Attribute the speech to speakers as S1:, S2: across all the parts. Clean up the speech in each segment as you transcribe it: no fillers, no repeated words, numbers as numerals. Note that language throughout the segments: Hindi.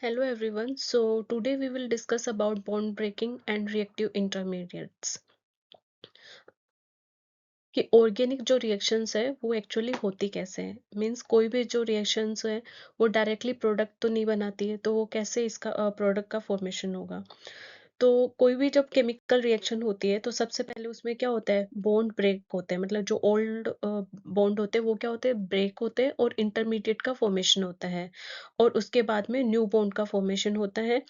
S1: Hello everyone. So today we will discuss about bond breaking and reactive intermediates. कि ऑर्गेनिक जो रिएक्शंस है वो एक्चुअली होती कैसे हैं, मीन्स कोई भी जो रिएक्शंस है वो डायरेक्टली प्रोडक्ट तो नहीं बनाती है, तो वो कैसे इसका प्रोडक्ट का फॉर्मेशन होगा। तो कोई भी जब केमिकल रिएक्शन होती है तो सबसे पहले उसमें क्या होता है, बॉन्ड ब्रेक होते हैं, मतलब जो ओल्ड बॉन्ड होते हैं वो क्या होते हैं, ब्रेक होते हैं और इंटरमीडिएट का फॉर्मेशन होता है। और उसके बाद में न्यू बॉन्ड का फॉर्मेशन होता है।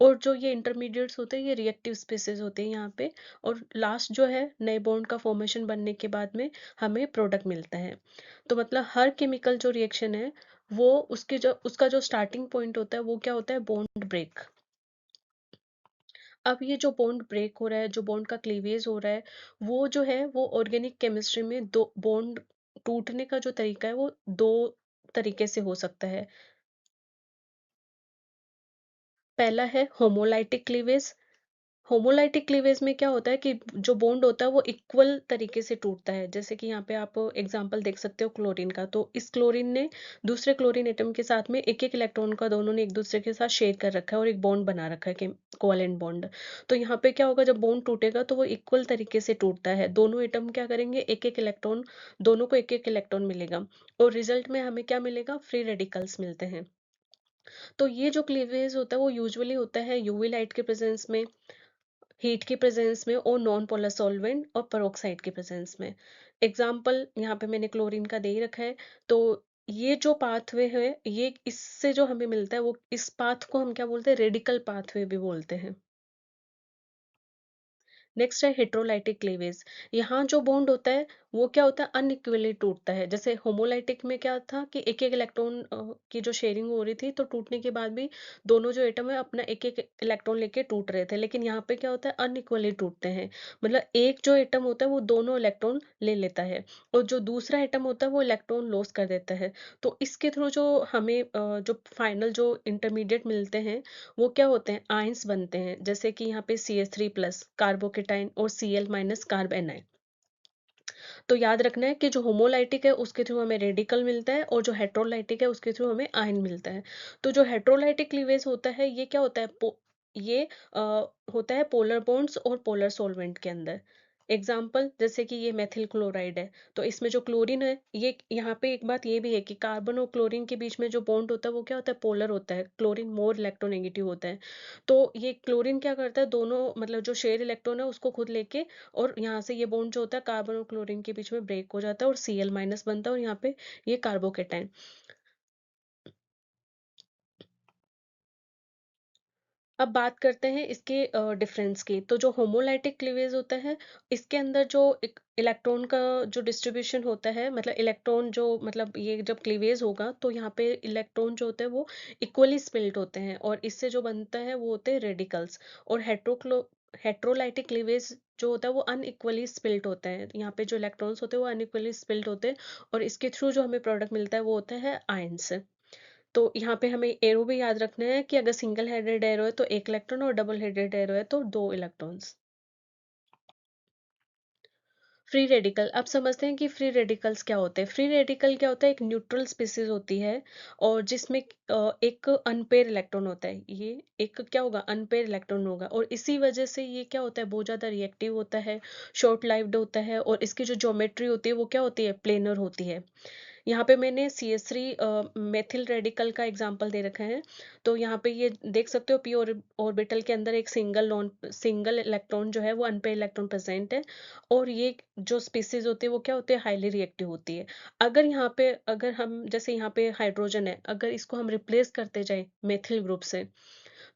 S1: और जो ये इंटरमीडिएट्स होते हैं ये रिएक्टिव स्पेसिस होते हैं यहाँ पे। और लास्ट जो है नए बॉन्ड का फॉर्मेशन बनने के बाद में हमें प्रोडक्ट मिलता है। तो मतलब हर केमिकल जो रिएक्शन है वो उसका जो स्टार्टिंग पॉइंट होता है वो क्या होता है, बॉन्ड ब्रेक। अब ये जो बॉन्ड ब्रेक हो रहा है, जो बॉन्ड का क्लीवेज हो रहा है, वो जो है वो ऑर्गेनिक केमिस्ट्री में दो बॉन्ड टूटने का जो तरीका है वो दो तरीके से हो सकता है। पहला है होमोलाइटिक क्लीवेज। होमोलाइटिक क्लीवेज में क्या होता है कि जो बॉन्ड होता है वो इक्वल तरीके से टूटता है। जैसे कि यहाँ पे आप एग्जांपल देख सकते हो क्लोरीन का, तो इस क्लोरीन ने दूसरे क्लोरीन एटम के साथ में एक एक इलेक्ट्रॉन का दोनों ने एक दूसरे के साथ शेयर कर रखा है और एक बॉन्ड बना रखा है, कोवेलेंट बॉन्ड। तो यहाँ पे क्या होगा, जब बॉन्ड टूटेगा तो वो इक्वल तरीके से टूटता है, दोनों एटम क्या करेंगे, एक एक इलेक्ट्रॉन, दोनों को एक एक इलेक्ट्रॉन मिलेगा। और रिजल्ट में हमें क्या मिलेगा, फ्री रेडिकल्स मिलते हैं। तो ये जो क्लीवेज होता है वो यूजुअली होता है यूवी लाइट के प्रेजेंस में, हीट की प्रेजेंस में और नॉन पोलर सॉल्वेंट और पेरोक्साइड की प्रेजेंस में। एग्जाम्पल यहाँ पे मैंने क्लोरीन का दे ही रखा है। तो ये जो पाथवे है, ये इससे जो हमें मिलता है वो इस पाथ को हम क्या बोलते हैं, रेडिकल पाथवे भी बोलते हैं। नेक्स्ट है हेट्रोलाइटिक क्लीवेज। यहाँ जो बॉन्ड होता है वो क्या होता है, अनइक्वली टूटता है। जैसे होमोलाइटिक में क्या था कि एक एक इलेक्ट्रॉन की जो शेयरिंग हो रही थी, तो टूटने के बाद भी दोनों जो एटम है अपना एक एक इलेक्ट्रॉन लेके टूट रहे थे। लेकिन यहाँ पे क्या होता है, अनइक्वली टूटते हैं, मतलब एक जो एटम होता है वो दोनों इलेक्ट्रॉन ले लेता है और जो दूसरा एटम होता है वो इलेक्ट्रॉन लॉस कर देता है। तो इसके थ्रू जो हमें जो फाइनल जो इंटरमीडिएट मिलते हैं वो क्या होते हैं, आयंस बनते हैं। जैसे कि यहाँ पे CH3+ कार्बोकेटाइन और Cl- कार्ब एनाइन। तो याद रखना है कि जो होमोलाइटिक है उसके थ्रू हमें रेडिकल मिलता है और जो हेट्रोलाइटिक है उसके थ्रू हमें आयन मिलता है। तो जो हेट्रोलाइटिक क्लीवेज होता है ये क्या होता है, ये होता है पोलर बॉन्ड्स और पोलर सॉल्वेंट के अंदर। एग्जाम्पल जैसे कि ये मेथिल क्लोराइड है, तो इसमें जो क्लोरीन है, ये यहाँ पे एक बात ये भी है कि कार्बन और क्लोरीन के बीच में जो बॉन्ड होता है वो क्या होता है, पोलर होता है। क्लोरीन मोर इलेक्ट्रोनेगेटिव होता है। तो ये क्लोरीन क्या करता है, दोनों मतलब जो शेयर इलेक्ट्रॉन है उसको खुद लेके, और यहाँ से ये बॉन्ड जो होता है कार्बन और क्लोरीन के बीच में ब्रेक हो जाता है और Cl- बनता है और यहाँ पे ये कार्बोकेटाइन। अब बात करते हैं इसके डिफरेंस की। तो जो होमोलाइटिक क्लीवेज होता है, इसके अंदर जो इलेक्ट्रॉन का जो डिस्ट्रीब्यूशन होता है, मतलब इलेक्ट्रॉन जो, मतलब ये जब क्लीवेज होगा तो यहाँ पे इलेक्ट्रॉन जो होते हैं वो इक्वली स्प्लिट होते हैं और इससे जो बनता है वो होते हैं रेडिकल्स। और हेट्रोलाइटिक क्लीवेज जो होता है वो अनइक्वली स्प्लिट होता है, यहाँ पे जो इलेक्ट्रॉन्स होते हैं वो अनइक्वली स्प्लिट होते हैं और इसके थ्रू जो हमें प्रोडक्ट मिलता है वो होता है आयंस। तो यहाँ पे हमें एरो भी याद रखना है कि अगर सिंगल हेडेड एरो है तो एक इलेक्ट्रॉन और डबल हेडेड एरो है तो दो इलेक्ट्रॉन्स। फ्री रेडिकल, अब समझते हैं कि फ्री रेडिकल्स क्या होते हैं। फ्री रेडिकल क्या होता है, एक न्यूट्रल स्पीसीज होती है और जिसमें एक अनपेयर इलेक्ट्रॉन होता है। ये एक क्या होगा, अनपेयर इलेक्ट्रॉन होगा और इसी वजह से ये क्या होता है, बहुत ज्यादा रिएक्टिव होता है, शॉर्ट लाइव्ड होता है और इसकी जो ज्योमेट्री होती है वो क्या होती है, प्लेनर होती है। यहाँ पे मैंने CH3 मेथिल रेडिकल का एग्जांपल दे रखा है। तो यहाँ पे ये देख सकते हो, पी ऑर्बिटल के अंदर एक सिंगल इलेक्ट्रॉन जो है वो अनपेयर इलेक्ट्रॉन प्रेजेंट है और ये जो स्पीसीज होती है वो क्या होती है, हाईली रिएक्टिव होती है। अगर यहाँ पे, अगर हम जैसे यहाँ पे हाइड्रोजन है, अगर इसको हम रिप्लेस करते जाए मेथिल ग्रुप से,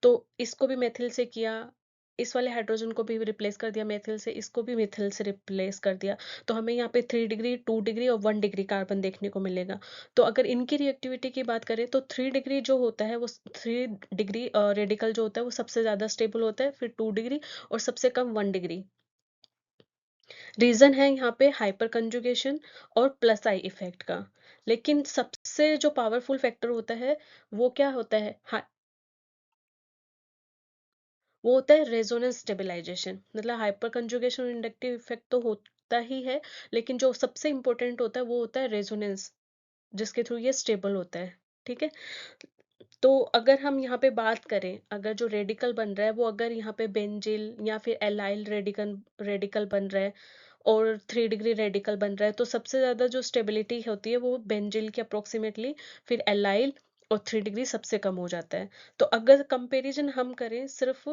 S1: तो इसको भी मेथिल से किया, इस वाले हाइड्रोजन को भी रिप्लेस कर दिया मेथिल से, इसको भी मिथिल से रिप्लेस कर दिया, तो हमें यहाँ पे 3 डिग्री, 2 डिग्री और 1 डिग्री कार्बन देखने को मिलेगा। तो अगर इनकी रिएक्टिविटी की बात करें तो 3 डिग्री जो होता है वो 3 डिग्री रेडिकल जो होता है वो सबसे ज्यादा स्टेबल होता है, फिर 2 डिग्री और सबसे कम 1 डिग्री। रीजन है यहाँ पे हाइपर कंजुगेशन और प्लस आई इफेक्ट का। लेकिन सबसे जो पावरफुल फैक्टर होता है वो क्या होता है, वो होता है रेजोनेंस स्टेबलाइजेशन। मतलब हाइपर कंजुगेशन और इंडक्टिव इफेक्ट तो होता ही है, लेकिन जो सबसे इंपॉर्टेंट होता है वो होता है रेजोनेंस, जिसके थ्रू ये स्टेबल होता है। ठीक है। तो अगर हम यहाँ पे बात करें, अगर जो रेडिकल बन रहा है वो अगर यहाँ पे बेंजिल या फिर एलाइल रेडिकल रेडिकल बन रहा है और 3 डिग्री रेडिकल बन रहा है, तो सबसे ज़्यादा जो स्टेबिलिटी होती है वो बेंजिल की अप्रोक्सीमेटली, फिर एलाइल और 3 डिग्री सबसे कम हो जाता है। तो अगर कंपैरिजन हम करें सिर्फ़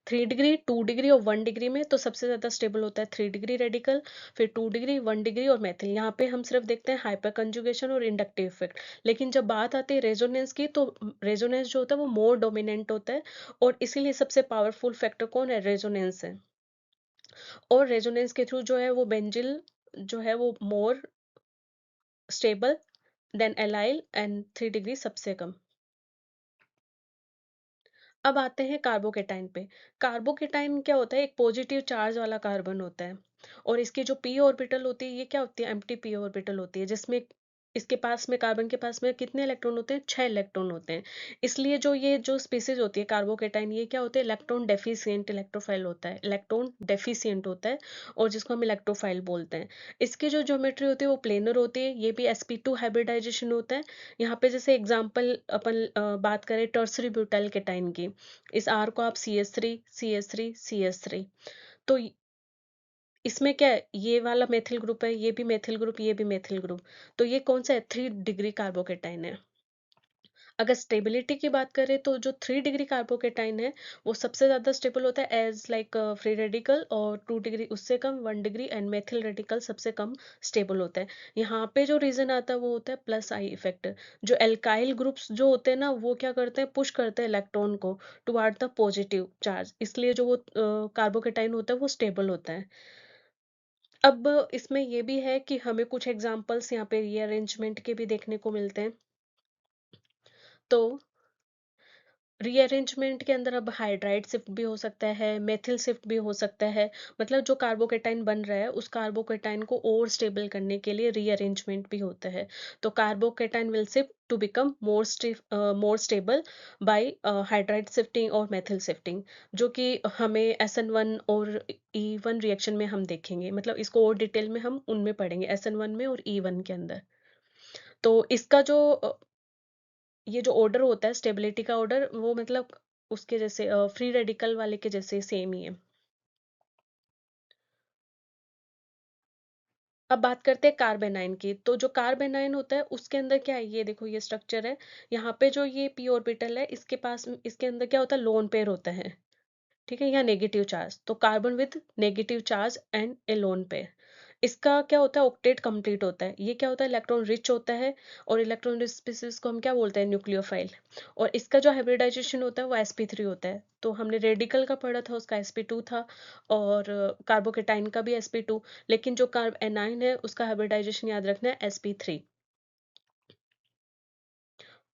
S1: 3 डिग्री, 2 डिग्री और 1 डिग्री में, तो सबसे ज़्यादा स्टेबल होता है 3 डिग्री रेडिकल, फिर 2 डिग्री, 1 डिग्री और मेथिल। यहाँ पे हम सिर्फ देखते हैं हाइपर कंजुगेशन और इंडक्टिव इफेक्ट। लेकिन जब बात आती है रेजोनेंस की, तो रेजोनेंस जो होता है वो मोर डोमिनेंट होता है, और इसीलिए सबसे पावरफुल फैक्टर कौन है? रेजोनेंस है। और रेजोनेंस के थ्रू जो है वो बेंजिल जो है वो more stable then allyl and 3 degree सबसे कम। अब आते हैं कार्बोकेटाइन पे। कार्बोकेटाइन क्या होता है? एक पॉजिटिव चार्ज वाला कार्बन होता है, और इसकी जो पी ऑर्बिटल होती है, ये क्या होती है? एम्प्टी पी ऑर्बिटल होती है, जिसमें इसके पास में, कार्बन के पास में कितने इलेक्ट्रॉन होते हैं? 6 इलेक्ट्रॉन होते हैं। इसलिए जो ये जो स्पीसीज होती है कार्बोकेटाइन, ये क्या होते हैं? इलेक्ट्रॉन डेफिशिएंट इलेक्ट्रोफाइल होता है, इलेक्ट्रॉन डेफिशिएंट होता है, और जिसको हम इलेक्ट्रोफाइल बोलते हैं। इसकी जो ज्योमेट्री होती है वो प्लेनर होती है, ये भी sp2 हाइब्रिडाइजेशन होता है। यहाँ पे जैसे एग्जांपल अपन बात करें टर्सरी ब्यूटाइल केटाइन की, इस R को आप CH3 CH3 CH3, तो इसमें क्या है? ये वाला मेथिल ग्रुप है, ये भी मेथिल ग्रुप, ये भी मेथिल ग्रुप, तो ये कौन सा है? 3 डिग्री कार्बोकेटाइन है। अगर स्टेबिलिटी की बात करें, तो जो 3 डिग्री कार्बोकेटाइन है वो सबसे ज़्यादा स्टेबल होता है एज लाइक फ्री रेडिकल, और 2 डिग्री उससे कम, 1 डिग्री एंड मेथिल रेडिकल सबसे कम स्टेबल होता है। यहाँ पे जो रीज़न आता है वो होता है प्लस आई इफेक्ट। जो एल्काइल ग्रुप्स जो होते हैं ना, वो क्या करते हैं? पुश करते हैं इलेक्ट्रॉन को टुवर्ड द पॉजिटिव चार्ज, इसलिए जो वो कार्बोकेटाइन होता है वो स्टेबल होता है। अब इसमें ये भी है कि हमें कुछ एग्जांपल्स यहाँ पे रीअरेंजमेंट के भी देखने को मिलते हैं। तो रीअरेंजमेंट के अंदर अब हाइड्राइड शिफ्ट भी हो सकता है, मेथिल शिफ्ट भी हो सकता है। मतलब जो कार्बोकेटाइन बन रहा है, उस कार्बोकेटाइन को और स्टेबल करने के लिए रीअरेंजमेंट भी होता है। तो carbocation will shift to become more stable by hydride shifting और मेथिल शिफ्टिंग, जो कि हमें SN1 और E1 रिएक्शन में हम देखेंगे। मतलब इसको और डिटेल में हम उनमें पढ़ेंगे, SN1 में और E1 के अंदर। तो इसका जो ये जो ऑर्डर होता है स्टेबिलिटी का ऑर्डर, वो मतलब उसके जैसे फ्री रेडिकल वाले के जैसे सेम ही है। अब बात करते हैं कार्बेनाइन की। तो जो कार्बेनाइन होता है उसके अंदर क्या है? ये देखो, ये स्ट्रक्चर है। यहाँ पे जो ये पी ऑर्बिटल है, इसके पास इसके अंदर क्या होता है? लोन पेयर होता है। ठीक है, या नेगेटिव चार्ज, तो carbon with negative charge and A lone pair. इसका क्या होता है? ऑक्टेट कंप्लीट होता है। ये क्या होता है? इलेक्ट्रॉन रिच होता है, और इलेक्ट्रॉन रिच स्पीसीज को हम क्या बोलते हैं? न्यूक्लियोफाइल। और इसका जो हाइब्रिडाइजेशन होता है वो sp3 होता है। तो हमने रेडिकल का पढ़ा था, उसका sp2 था, और कार्बोकेटाइन का भी sp2। लेकिन जो कार्ब एनाइन है उसका हाइब्रिडाइजेशन याद रखना है sp3।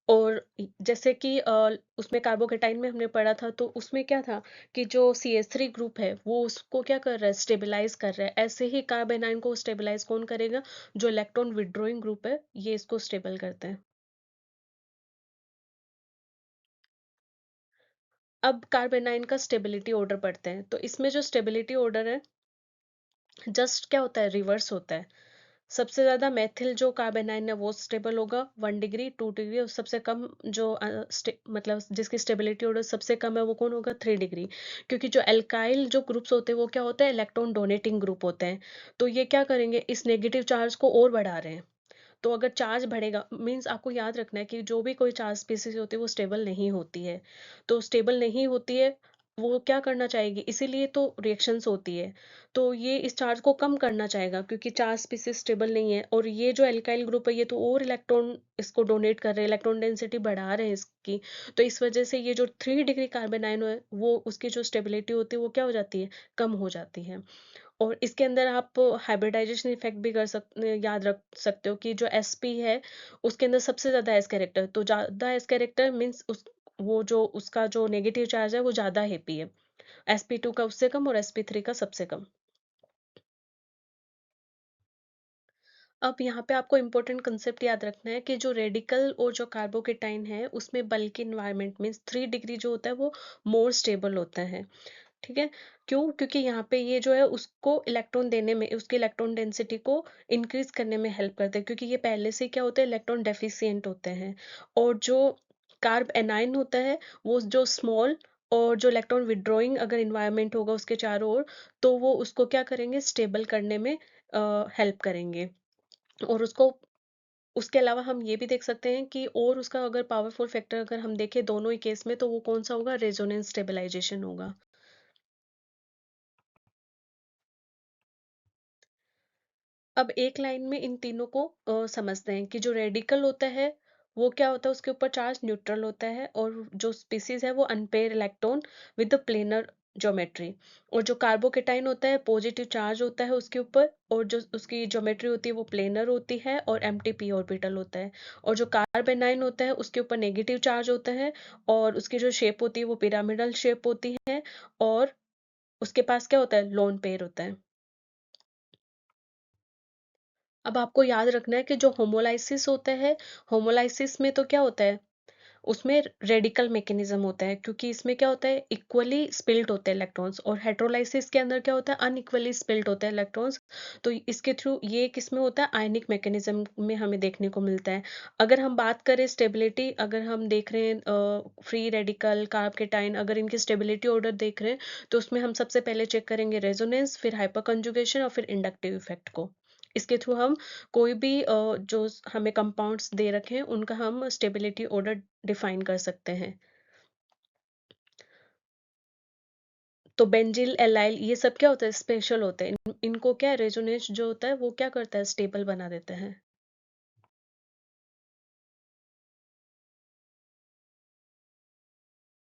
S1: और जैसे कि उसमें कार्बोकेटाइन में हमने पढ़ा था, तो उसमें क्या था कि जो CH3 ग्रुप है वो उसको क्या कर रहा है? स्टेबलाइज कर रहा है। ऐसे ही कार्बेनाइन को स्टेबलाइज कौन करेगा? जो इलेक्ट्रॉन विड्रॉइंग ग्रुप है, ये इसको स्टेबल करते हैं। अब कार्बेनाइन का स्टेबिलिटी ऑर्डर पढ़ते हैं। तो इसमें जो स्टेबिलिटी ऑर्डर है, जस्ट क्या होता है? रिवर्स होता है। सबसे ज़्यादा मेथिल जो कार्बेनाइन है वो स्टेबल होगा 1 डिग्री, 2 डिग्री, और सबसे कम जो मतलब जिसकी स्टेबिलिटी ऑर्डर सबसे कम है वो कौन होगा? 3 डिग्री। क्योंकि जो एल्काइल जो ग्रुप्स होते हैं वो क्या होते हैं? इलेक्ट्रॉन डोनेटिंग ग्रुप होते हैं। तो ये क्या करेंगे? इस नेगेटिव चार्ज को और बढ़ा रहे हैं। तो अगर चार्ज बढ़ेगा, मीन्स आपको याद रखना है कि जो भी कोई चार्ज स्पीसीज होती है वो स्टेबल नहीं होती है। तो स्टेबल नहीं होती है, वो क्या करना चाहेगी? इसीलिए तो रिएक्शंस होती है। तो ये इस चार्ज को कम करना चाहेगा, क्योंकि चार्ज स्पीसीज स्टेबल नहीं है, और ये जो एल्काइल ग्रुप है ये तो और इलेक्ट्रॉन इसको डोनेट कर रहे हैं, इलेक्ट्रॉन डेंसिटी बढ़ा रहे हैं इसकी। तो इस वजह से ये जो 3 डिग्री कार्बन आयन है, वो उसकी जो स्टेबिलिटी होती है वो क्या हो जाती है? कम हो जाती है। और इसके अंदर आप हाइब्रिडाइजेशन इफेक्ट भी याद रख सकते हो कि जो sp है उसके अंदर सबसे ज्यादा एस कैरेक्टर, तो ज्यादा एस कैरेक्टर मीन्स उस वो जो उसका जो नेगेटिव चार्ज है वो ज्यादा हैप्पी है। sp2 का उससे कम, और sp3 का सबसे कम। अब यहाँ पे आपको इम्पोर्टेंट कंसेप्ट याद रखना है कि जो रेडिकल और जो कार्बोकेटाइन है उसमें बल्कि इन्वायरमेंट मीन्स 3 डिग्री जो होता है वो मोर स्टेबल होता है। ठीक है। क्यों? क्योंकि यहाँ पे ये जो है उसको इलेक्ट्रॉन देने में, उसकी इलेक्ट्रॉन डेंसिटी को इंक्रीज़ करने में हेल्प करते हैं, क्योंकि ये पहले से क्या होते हैं, इलेक्ट्रॉन डेफिशिएंट होते हैं। और जो कार्ब एनायन होता है, वो जो स्मॉल और जो इलेक्ट्रॉन विथड्रॉइंग अगर एनवायरनमेंट होगा उसके चारों ओर, तो वो उसको क्या करेंगे, स्टेबल करने में हेल्प करेंगे। और उसके अलावा हम ये भी देख सकते हैं कि और उसका अगर पावरफुल फैक्टर अगर हम देखें दोनों ही केस में, तो वो कौन-सा होगा, रेजोनेंस स्टेबलाइजेशन होगा। अब एक लाइन में इन तीनों को समझते हैं कि जो रेडिकल होता है, वो क्या होता है, उसके ऊपर चार्ज न्यूट्रल होता है, और जो स्पीशीज है वो unpaired electron with the planar geometry. और जो कार्बोकेटाइन होता है, पॉजिटिव चार्ज होता है उसके ऊपर, और जो उसकी ज्योमेट्री होती है वो प्लेनर होती है, और एम्प्टी पी ऑर्बिटल होता है। और जो कार्बेनाइन होता है उसके ऊपर नेगेटिव चार्ज होता है, और उसकी जो शेप होती है वो पिरामिडल शेप होती है, और उसके पास क्या होता है, लोन पेयर होता है। अब आपको याद रखना है कि जो होमोलाइसिस होता है, होमोलाइसिस में तो क्या होता है, उसमें रेडिकल मैकेनिज्म होता है, क्योंकि इसमें क्या होता है, इक्वली स्पिल्ट होते हैं इलेक्ट्रॉन्स, और हेटेरोलाइसिस के अंदर क्या होता है, अनइक्वली स्पिल्ट होते हैं इलेक्ट्रॉन्स। तो इसके थ्रू ये किसमें होता है, आयनिक मैकेनिज्म में हमें देखने को मिलता है। अगर हम बात करें स्टेबिलिटी, अगर हम देख रहे हैं फ्री रेडिकल, कार्ब केटाइन, अगर इनकी स्टेबिलिटी ऑर्डर देख रहे हैं, तो उसमें हम सबसे पहले चेक करेंगे रेजोनेंस, फिर हाइपर कंजुगेशन, और फिर इंडक्टिव इफेक्ट को। इसके थ्रू हम कोई भी जो हमें कंपाउंड्स दे रखे हैं उनका हम स्टेबिलिटी ऑर्डर डिफाइन कर सकते हैं। तो बेंजील, एलाइल, ये सब क्या होता है, स्पेशल होते हैं। इनको क्या रेजोनेंस जो होता है वो क्या करता है, स्टेबल बना देता है।